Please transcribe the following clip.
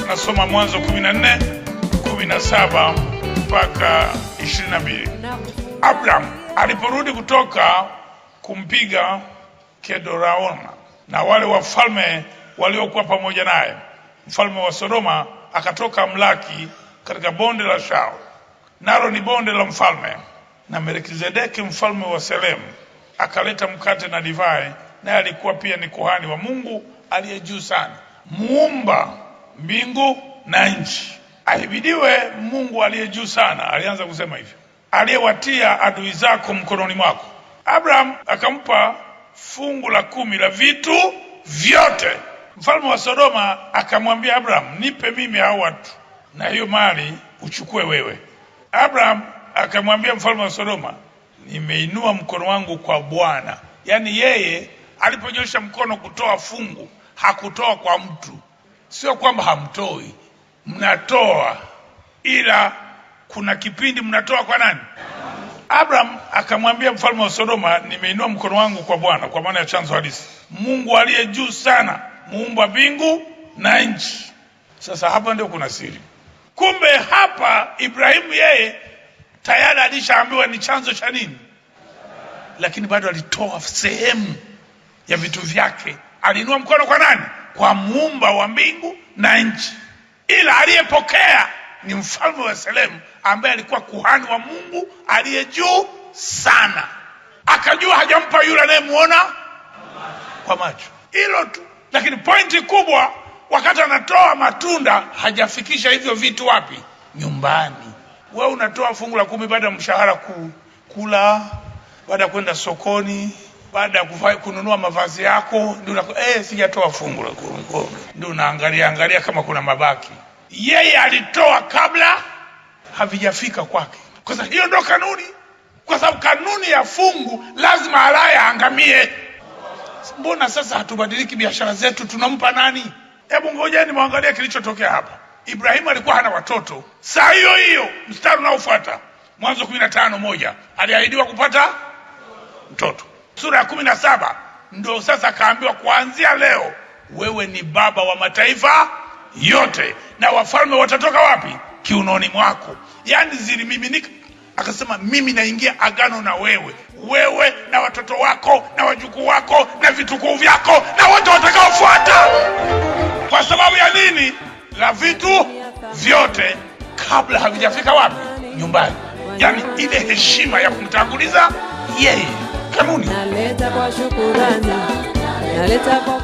tunasoma Mwanzo 14:17 mpaka 22. Abraham aliporudi kutoka kumpiga Kedorlaoma na wale wafalme waliokuwa pamoja naye, mfalme wa Sodoma akatoka mlaki katika bonde la Shao, nalo ni bonde la mfalme. Na Melkizedeki mfalme wa Salemu akaleta mkate na divai, naye alikuwa pia ni kuhani wa Mungu aliye juu sana, muumba mbingu na nchi. Ahimidiwe Mungu aliye juu sana, alianza kusema hivyo, aliyewatia adui zako mkononi mwako. Abraham akampa fungu la 10 la vitu vyote. Mfalme wa Sodoma akamwambia Abraham, nipe mimi hao watu na hiyo mali uchukue wewe. Abraham akamwambia mfalme wa Sodoma, nimeinua mkono wangu kwa Bwana. Yani yeye aliponyosha mkono kutoa fungu, hakutoa kwa mtu. Sio kwamba hamtoi, mnatoa, ila kuna kipindi mnatoa kwa nani? Abraham akamwambia mfalme wa Sodoma, nimeinua mkono wangu kwa Bwana, kwa maana ya chanzo halisi, Mungu aliye juu sana, muumba mbingu na nchi. Sasa hapa ndio kuna siri. Kumbe hapa Ibrahimu yeye tayari alishaambiwa ni chanzo cha nini, lakini bado alitoa sehemu ya vitu vyake. Aliinua mkono kwa nani? Kwa muumba wa mbingu na nchi. Ila aliyepokea ni mfalme wa Salemu, ambaye alikuwa kuhani wa Mungu aliye juu sana. Akajua hajampa yule anayemuona kwa macho, hilo tu. Lakini pointi kubwa, wakati anatoa matunda hajafikisha hivyo vitu wapi? Nyumbani. Wewe unatoa fungu la 10 baada ya mshahara kula, baada ya kwenda sokoni, baada ya kununua mavazi yako, ndio sijatoa fungu la 10. Ndio unaangalia kama kuna mabaki. Yeye alitoa kabla havijafika kwake. Kwa sababu hiyo ndio kanuni. Kwa sababu kanuni ya fungu lazima alaya angamie. Mbona sasa hatubadiliki biashara zetu, tunampa nani? Hebu ngojeni muangalie kilichotokea hapa. Ibrahimu alikuwa hana watoto. Saa hiyo hiyo mstari unaofuata, Mwanzo 15:1, aliahidiwa kupata mtoto. Sura ya 17 ndio sasa kaambiwa, kuanzia leo wewe ni baba wa mataifa yote, na wafalme watatoka wapi? Kiunoni mwako. Yani zilimiminika. Akasema, mimi naingia agano na wewe, wewe na watoto wako na wajukuu wako na vitukuu vyako na wote watakaofuata. Kwa sababu ya nini? La vitu vyote kabla havijafika wapi? Nyumbani. Yani ile heshima ya kumtanguliza yeye. Kanuni. Naleta kwa shukrani, naleta kwa